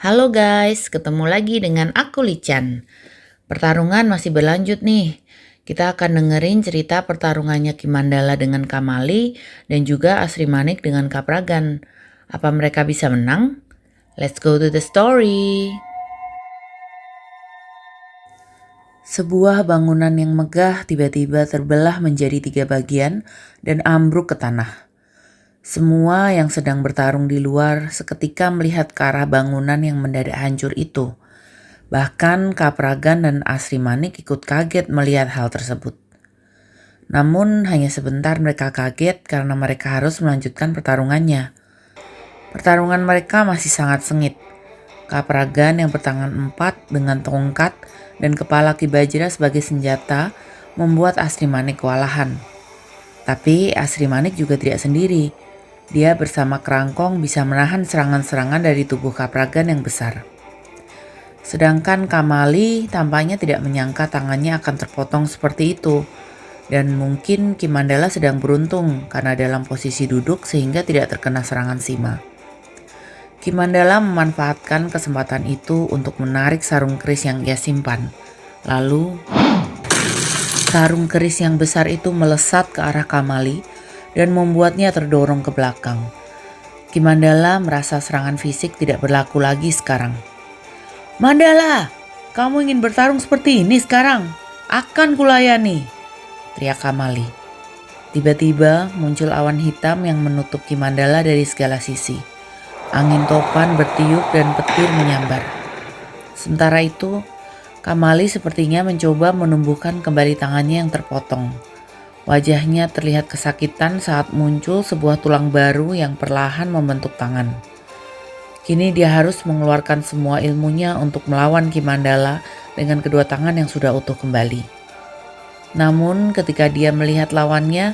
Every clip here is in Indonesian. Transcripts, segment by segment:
Halo guys, ketemu lagi dengan aku Lican. Pertarungan masih berlanjut nih. Kita akan dengerin cerita pertarungannya Kimandala dengan Kamali dan juga Asri Manik dengan Kapragan. Apa mereka bisa menang? Let's go to the story. Sebuah bangunan yang megah tiba-tiba terbelah menjadi 3 bagian dan ambruk ke tanah. Semua yang sedang bertarung di luar seketika melihat ke arah bangunan yang mendadak hancur itu. Bahkan Kapragan dan Asri Manik ikut kaget melihat hal tersebut. Namun hanya sebentar mereka kaget karena mereka harus melanjutkan pertarungannya. Pertarungan mereka masih sangat sengit. Kapragan yang bertangan 4 dengan tongkat dan kepala Ki Bajra sebagai senjata membuat Asri Manik kewalahan. Tapi Asri Manik juga tidak sendiri. Dia bersama Kerangkong bisa menahan serangan-serangan dari tubuh Kapragan yang besar. Sedangkan Kamali tampaknya tidak menyangka tangannya akan terpotong seperti itu. Dan mungkin Kimandala sedang beruntung karena dalam posisi duduk sehingga tidak terkena serangan Sima. Kimandala memanfaatkan kesempatan itu untuk menarik sarung keris yang ia simpan. Lalu sarung keris yang besar itu melesat ke arah Kamali dan membuatnya terdorong ke belakang. Kimandala merasa serangan fisik tidak berlaku lagi sekarang. "Mandala, kamu ingin bertarung seperti ini sekarang? Akan kulayani," teriak Kamali. Tiba-tiba muncul awan hitam yang menutup Kimandala dari segala sisi. Angin topan bertiup dan petir menyambar. Sementara itu, Kamali sepertinya mencoba menumbuhkan kembali tangannya yang terpotong. Wajahnya terlihat kesakitan saat muncul sebuah tulang baru yang perlahan membentuk tangan. Kini dia harus mengeluarkan semua ilmunya untuk melawan Kimandala dengan kedua tangan yang sudah utuh kembali. Namun ketika dia melihat lawannya,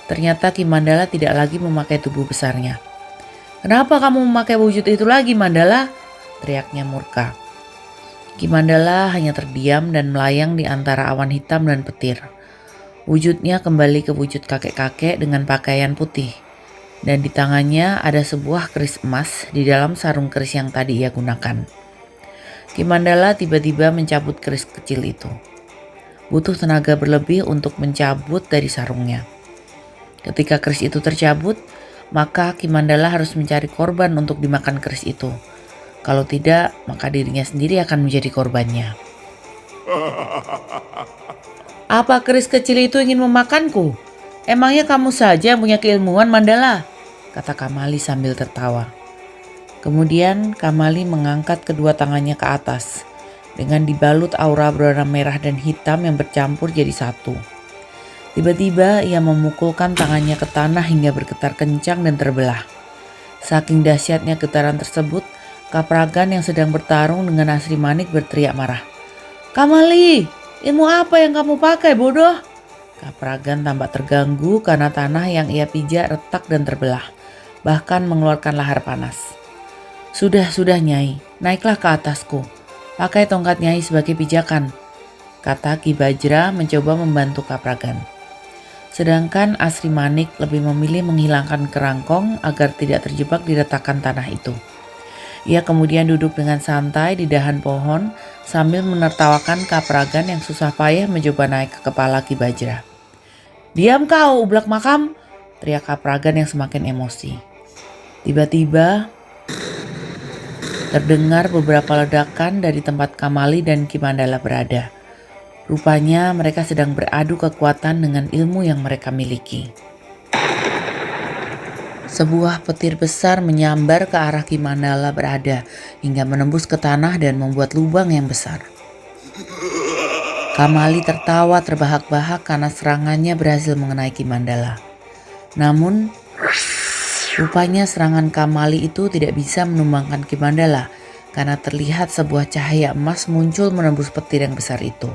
ternyata Kimandala tidak lagi memakai tubuh besarnya. "Kenapa kamu memakai wujud itu lagi, Mandala?" teriaknya murka. Kimandala hanya terdiam dan melayang di antara awan hitam dan petir. Wujudnya kembali ke wujud kakek-kakek dengan pakaian putih. Dan di tangannya ada sebuah keris emas di dalam sarung keris yang tadi ia gunakan. Kimandala tiba-tiba mencabut keris kecil itu. Butuh tenaga berlebih untuk mencabut dari sarungnya. Ketika keris itu tercabut, maka Kimandala harus mencari korban untuk dimakan keris itu. Kalau tidak, maka dirinya sendiri akan menjadi korbannya. "Apa keris kecil itu ingin memakanku? Emangnya kamu saja yang punya keilmuan, Mandala?" kata Kamali sambil tertawa. Kemudian Kamali mengangkat kedua tangannya ke atas dengan dibalut aura berwarna merah dan hitam yang bercampur jadi satu. Tiba-tiba ia memukulkan tangannya ke tanah hingga bergetar kencang dan terbelah. Saking dahsyatnya getaran tersebut, Kapragan yang sedang bertarung dengan Asri Manik berteriak marah. "Kamali, ilmu apa yang kamu pakai, bodoh?" Kapragan tampak terganggu karena tanah yang ia pijak retak dan terbelah, bahkan mengeluarkan lahar panas. Sudah Nyai, naiklah ke atasku. Pakai tongkat Nyai sebagai pijakan," kata Ki Bajra mencoba membantu Kapragan. Sedangkan Asri Manik lebih memilih menghilangkan kerangkong agar tidak terjebak di retakan tanah itu. Ia kemudian duduk dengan santai di dahan pohon sambil menertawakan Kapragan yang susah payah mencoba naik ke kepala Ki Bajra. "Diam kau, ublak makam!" teriak Kapragan yang semakin emosi. Tiba-tiba terdengar beberapa ledakan dari tempat Kamali dan Kimandala berada. Rupanya mereka sedang beradu kekuatan dengan ilmu yang mereka miliki. Sebuah petir besar menyambar ke arah Kimandala berada hingga menembus ke tanah dan membuat lubang yang besar. Kamali tertawa terbahak-bahak karena serangannya berhasil mengenai Kimandala. Namun, rupanya serangan Kamali itu tidak bisa menumbangkan Kimandala karena terlihat sebuah cahaya emas muncul menembus petir yang besar itu.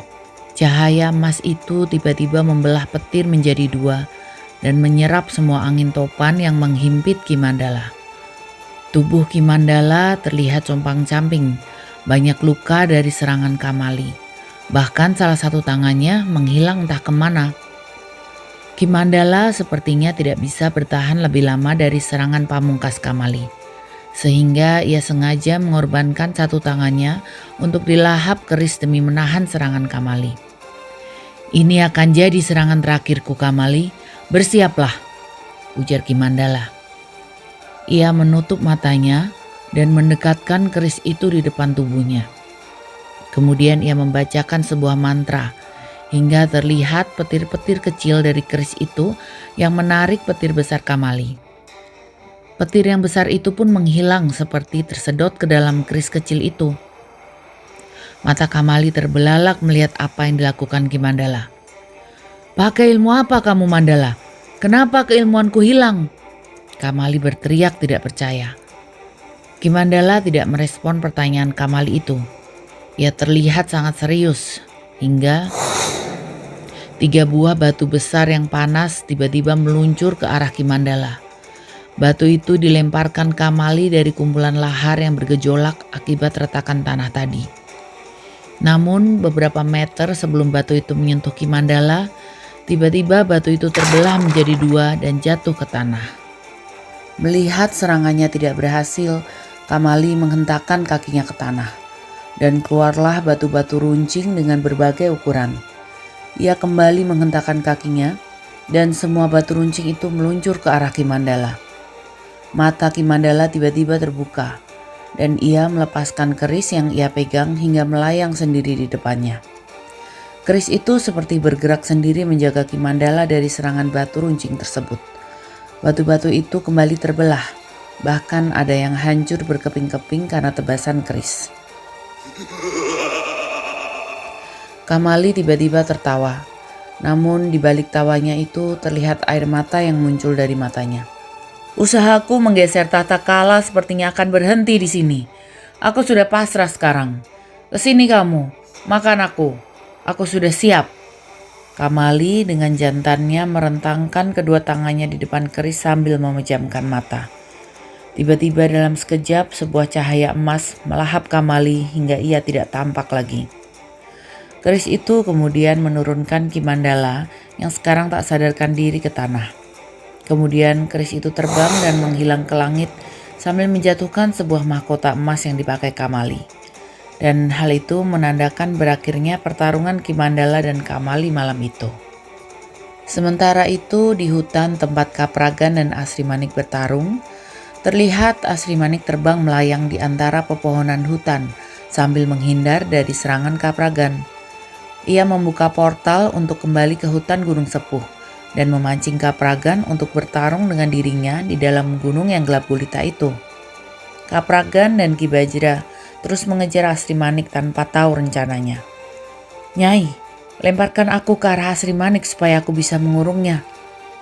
Cahaya emas itu tiba-tiba membelah petir menjadi 2 dan menyerap semua angin topan yang menghimpit Kimandala. Tubuh Kimandala terlihat compang-camping, banyak luka dari serangan Kamali. Bahkan salah satu tangannya menghilang entah kemana. Kimandala sepertinya tidak bisa bertahan lebih lama dari serangan pamungkas Kamali. sehingga ia sengaja mengorbankan satu tangannya untuk dilahap keris demi menahan serangan Kamali. "Ini akan jadi serangan terakhirku, Kamali. Bersiaplah," ujar Ki Mandala. Ia menutup matanya dan mendekatkan keris itu di depan tubuhnya. Kemudian ia membacakan sebuah mantra hingga terlihat petir-petir kecil dari keris itu yang menarik petir besar Kamali. Petir yang besar itu pun menghilang seperti tersedot ke dalam keris kecil itu. Mata Kamali terbelalak melihat apa yang dilakukan Ki Mandala. "Pakai ilmu apa kamu, Mandala? Kenapa keilmuanku hilang?" Kamali berteriak tidak percaya. Ki Mandala tidak merespon pertanyaan Kamali itu. Ia terlihat sangat serius hingga 3 buah batu besar yang panas tiba-tiba meluncur ke arah Ki Mandala. Batu itu dilemparkan Kamali dari kumpulan lahar yang bergejolak akibat retakan tanah tadi. Namun beberapa meter sebelum batu itu menyentuh Ki Mandala, tiba-tiba batu itu terbelah menjadi 2 dan jatuh ke tanah. Melihat serangannya tidak berhasil, Kamali menghentakkan kakinya ke tanah. Dan keluarlah batu-batu runcing dengan berbagai ukuran. Ia kembali menghentakkan kakinya dan semua batu runcing itu meluncur ke arah Ki Mandala. Mata Ki Mandala tiba-tiba terbuka dan ia melepaskan keris yang ia pegang hingga melayang sendiri di depannya. Keris itu seperti bergerak sendiri menjaga Ki Mandala dari serangan batu runcing tersebut. Batu-batu itu kembali terbelah, bahkan ada yang hancur berkeping-keping karena tebasan keris. Kamali tiba-tiba tertawa, namun di balik tawanya itu terlihat air mata yang muncul dari matanya. "Usahaku menggeser tahta Kala sepertinya akan berhenti di sini. Aku sudah pasrah sekarang. Kesini kamu, makan aku. Aku sudah siap." Kamali dengan jantannya merentangkan kedua tangannya di depan keris sambil memejamkan mata. Tiba-tiba dalam sekejap sebuah cahaya emas melahap Kamali hingga ia tidak tampak lagi. Keris itu kemudian menurunkan Ki Mandala yang sekarang tak sadarkan diri ke tanah. Kemudian keris itu terbang dan menghilang ke langit sambil menjatuhkan sebuah mahkota emas yang dipakai Kamali. Dan hal itu menandakan berakhirnya pertarungan Ki Mandala dan Kamali malam itu. Sementara itu di hutan tempat Kapragan dan Asri Manik bertarung, terlihat Asri Manik terbang melayang di antara pepohonan hutan sambil menghindar dari serangan Kapragan. Ia membuka portal untuk kembali ke hutan Gunung Sepuh dan memancing Kapragan untuk bertarung dengan dirinya di dalam gunung yang gelap gulita itu. Kapragan dan Ki Bajra terus mengejar Asri Manik tanpa tahu rencananya. "Nyai, lemparkan aku ke arah Asri Manik supaya aku bisa mengurungnya,"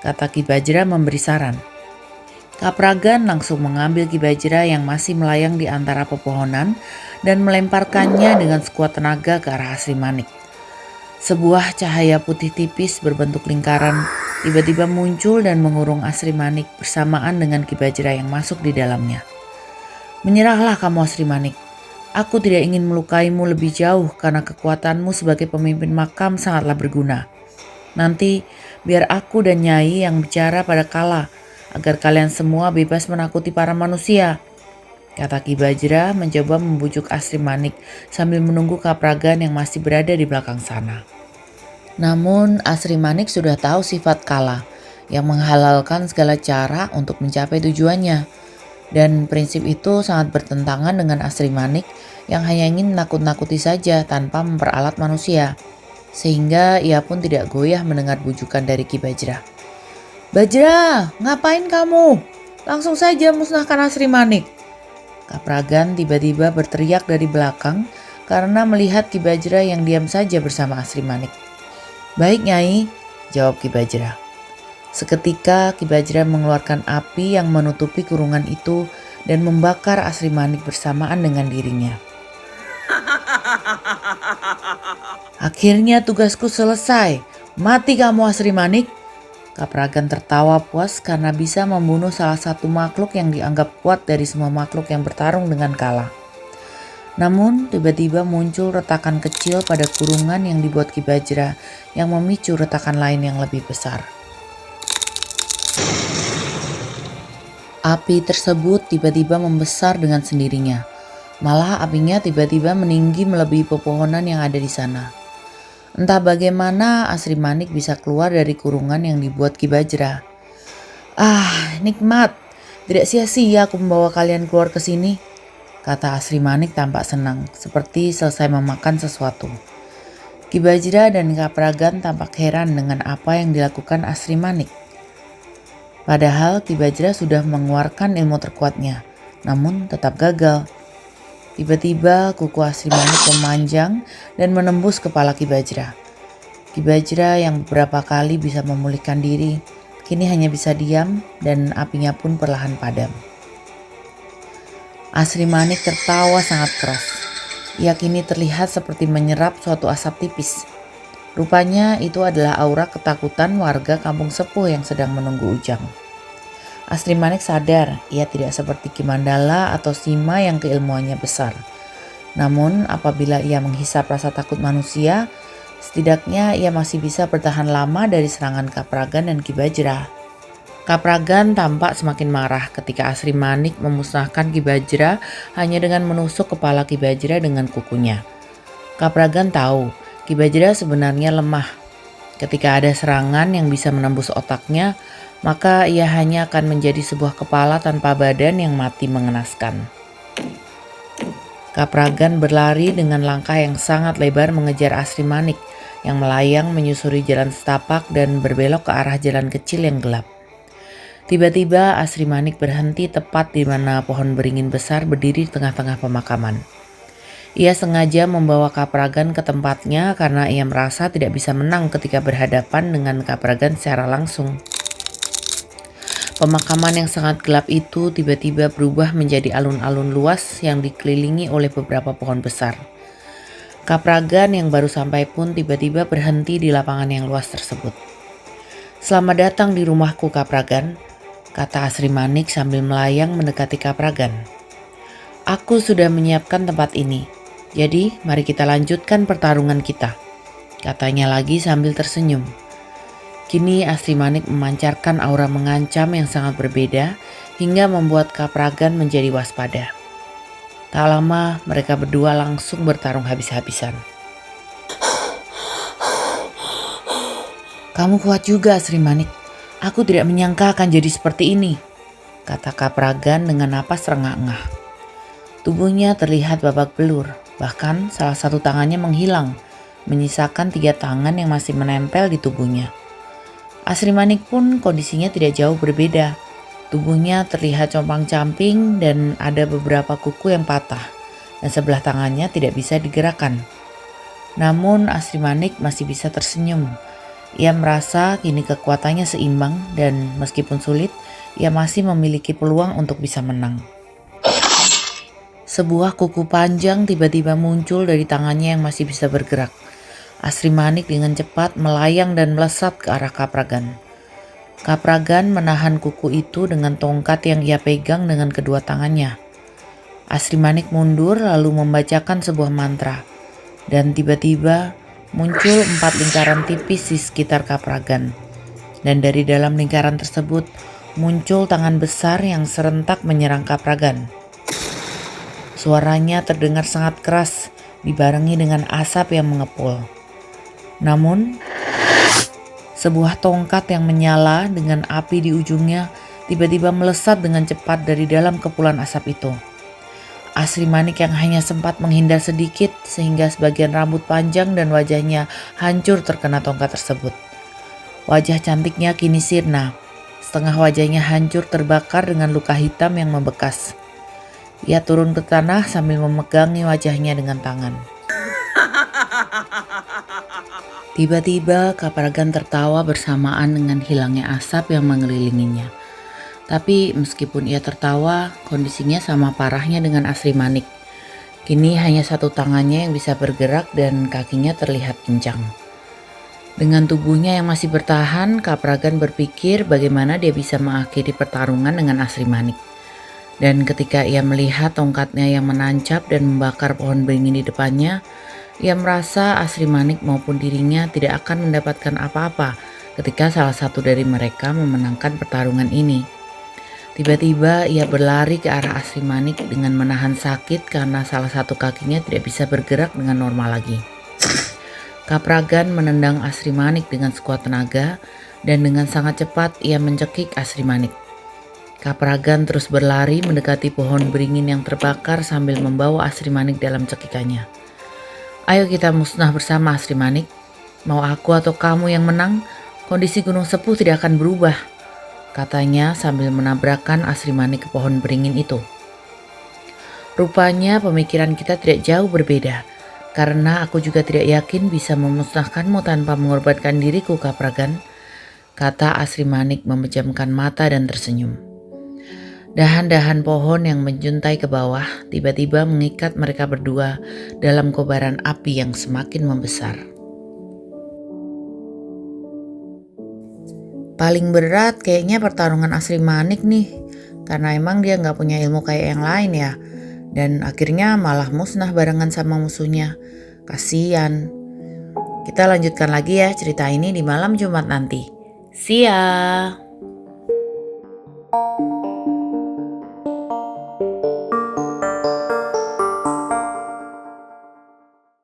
kata Ki Bajra memberi saran. Kapragan langsung mengambil Ki Bajra yang masih melayang di antara pepohonan dan melemparkannya dengan sekuat tenaga ke arah Asri Manik. Sebuah cahaya putih tipis berbentuk lingkaran tiba-tiba muncul dan mengurung Asri Manik bersamaan dengan Ki Bajra yang masuk di dalamnya. "Menyerahlah kamu Asri Manik. Aku tidak ingin melukaimu lebih jauh karena kekuatanmu sebagai pemimpin makam sangatlah berguna. Nanti biar aku dan Nyai yang bicara pada Kala agar kalian semua bebas menakuti para manusia," kata Ki Bajra mencoba membujuk Asri Manik sambil menunggu Kapragan yang masih berada di belakang sana. Namun Asri Manik sudah tahu sifat Kala yang menghalalkan segala cara untuk mencapai tujuannya. Dan prinsip itu sangat bertentangan dengan Asri Manik yang hanya ingin menakut-nakuti saja tanpa memperalat manusia. Sehingga ia pun tidak goyah mendengar bujukan dari Ki Bajra. "Bajra, ngapain kamu? Langsung saja musnahkan Asri Manik." Kapragan tiba-tiba berteriak dari belakang karena melihat Ki Bajra yang diam saja bersama Asri Manik. "Baik Nyai," jawab Ki Bajra. Seketika Ki Bajra mengeluarkan api yang menutupi kurungan itu dan membakar Asri Manik bersamaan dengan dirinya. "Akhirnya tugasku selesai. Mati kamu Asri Manik." Kapragan tertawa puas karena bisa membunuh salah satu makhluk yang dianggap kuat dari semua makhluk yang bertarung dengan Kala. Namun tiba-tiba muncul retakan kecil pada kurungan yang dibuat Ki Bajra yang memicu retakan lain yang lebih besar. Api tersebut tiba-tiba membesar dengan sendirinya. Malah apinya tiba-tiba meninggi melebihi pepohonan yang ada di sana. Entah bagaimana Asri Manik bisa keluar dari kurungan yang dibuat Ki Bajra. "Ah, nikmat. Tidak sia-sia aku membawa kalian keluar ke sini," kata Asri Manik tampak senang, seperti selesai memakan sesuatu. Ki Bajra dan Kapragan tampak heran dengan apa yang dilakukan Asri Manik. Padahal Ki Bajra sudah mengeluarkan ilmu terkuatnya, namun tetap gagal. Tiba-tiba kuku Asri Manik memanjang dan menembus kepala Ki Bajra. Ki Bajra yang beberapa kali bisa memulihkan diri, kini hanya bisa diam dan apinya pun perlahan padam. Asri Manik tertawa sangat keras. Ia kini terlihat seperti menyerap suatu asap tipis. Rupanya itu adalah aura ketakutan warga kampung sepuh yang sedang menunggu ujang. Asri Manik sadar ia tidak seperti Ki Mandala atau Sima yang keilmuannya besar. Namun apabila ia menghisap rasa takut manusia, setidaknya ia masih bisa bertahan lama dari serangan Kapragan dan Ki Bajra. Kapragan tampak semakin marah ketika Asri Manik memusnahkan Ki Bajra hanya dengan menusuk kepala Ki Bajra dengan kukunya. Kapragan tahu Ki Bajra sebenarnya lemah. Ketika ada serangan yang bisa menembus otaknya, maka ia hanya akan menjadi sebuah kepala tanpa badan yang mati mengenaskan. Kapragan berlari dengan langkah yang sangat lebar mengejar Asri Manik yang melayang menyusuri jalan setapak dan berbelok ke arah jalan kecil yang gelap. Tiba-tiba Asri Manik berhenti tepat di mana pohon beringin besar berdiri di tengah-tengah pemakaman. Ia sengaja membawa Kapragan ke tempatnya karena ia merasa tidak bisa menang ketika berhadapan dengan Kapragan secara langsung. Pemakaman yang sangat gelap itu tiba-tiba berubah menjadi alun-alun luas yang dikelilingi oleh beberapa pohon besar. Kapragan yang baru sampai pun tiba-tiba berhenti di lapangan yang luas tersebut. "Selamat datang di rumahku, Kapragan," kata Asri Manik sambil melayang mendekati Kapragan. "Aku sudah menyiapkan tempat ini, jadi mari kita lanjutkan pertarungan kita," katanya lagi sambil tersenyum. Kini Asri Manik memancarkan aura mengancam yang sangat berbeda hingga membuat Kapragan menjadi waspada. Tak lama mereka berdua langsung bertarung habis-habisan. "Kamu kuat juga, Asri Manik. Aku tidak menyangka akan jadi seperti ini," kata Kapragan dengan napas terengah-engah. Tubuhnya terlihat babak belur, bahkan salah satu tangannya menghilang, menyisakan 3 tangan yang masih menempel di tubuhnya. Asri Manik pun kondisinya tidak jauh berbeda. Tubuhnya terlihat compang-camping dan ada beberapa kuku yang patah dan sebelah tangannya tidak bisa digerakkan. Namun Asri Manik masih bisa tersenyum. Ia merasa kini kekuatannya seimbang dan meskipun sulit, ia masih memiliki peluang untuk bisa menang. Sebuah kuku panjang tiba-tiba muncul dari tangannya yang masih bisa bergerak. Asri Manik dengan cepat melayang dan melesat ke arah Kapragan. Kapragan menahan kuku itu dengan tongkat yang ia pegang dengan kedua tangannya. Asri Manik mundur lalu membacakan sebuah mantra. Dan tiba-tiba muncul 4 lingkaran tipis di sekitar Kapragan. Dan dari dalam lingkaran tersebut muncul tangan besar yang serentak menyerang Kapragan. Suaranya terdengar sangat keras, dibarengi dengan asap yang mengepul. Namun, sebuah tongkat yang menyala dengan api di ujungnya tiba-tiba melesat dengan cepat dari dalam kepulan asap itu. Asri Manik yang hanya sempat menghindar sedikit sehingga sebagian rambut panjang dan wajahnya hancur terkena tongkat tersebut. Wajah cantiknya kini sirna, setengah wajahnya hancur terbakar dengan luka hitam yang membekas. Ia turun ke tanah sambil memegangi wajahnya dengan tangan. Tiba-tiba Kapragan tertawa bersamaan dengan hilangnya asap yang mengelilinginya. Tapi meskipun ia tertawa, kondisinya sama parahnya dengan Asri Manik. Kini hanya satu tangannya yang bisa bergerak dan kakinya terlihat pincang. Dengan tubuhnya yang masih bertahan, Kapragan berpikir bagaimana dia bisa mengakhiri pertarungan dengan Asri Manik. Dan ketika ia melihat tongkatnya yang menancap dan membakar pohon beringin di depannya, ia merasa Asri Manik maupun dirinya tidak akan mendapatkan apa-apa ketika salah satu dari mereka memenangkan pertarungan ini. Tiba-tiba ia berlari ke arah Asri Manik dengan menahan sakit karena salah satu kakinya tidak bisa bergerak dengan normal lagi. Kapragan menendang Asri Manik dengan sekuat tenaga dan dengan sangat cepat ia mencekik Asri Manik. Kapragan terus berlari mendekati pohon beringin yang terbakar sambil membawa Asri Manik dalam cekikannya. "Ayo kita musnah bersama Asri Manik. Mau aku atau kamu yang menang, kondisi Gunung Sepuh tidak akan berubah," katanya sambil menabrakkan Asri Manik ke pohon beringin itu. "Rupanya pemikiran kita tidak jauh berbeda, karena aku juga tidak yakin bisa memusnahkanmu tanpa mengorbankan diriku, Kapragan," kata Asri Manik memejamkan mata dan tersenyum. Dahan-dahan pohon yang menjuntai ke bawah tiba-tiba mengikat mereka berdua dalam kobaran api yang semakin membesar. Paling berat kayaknya pertarungan Asri Manik nih, karena emang dia nggak punya ilmu kayak yang lain ya. Dan akhirnya malah musnah barengan sama musuhnya. Kasian. Kita lanjutkan lagi ya cerita ini di malam Jumat nanti. See ya!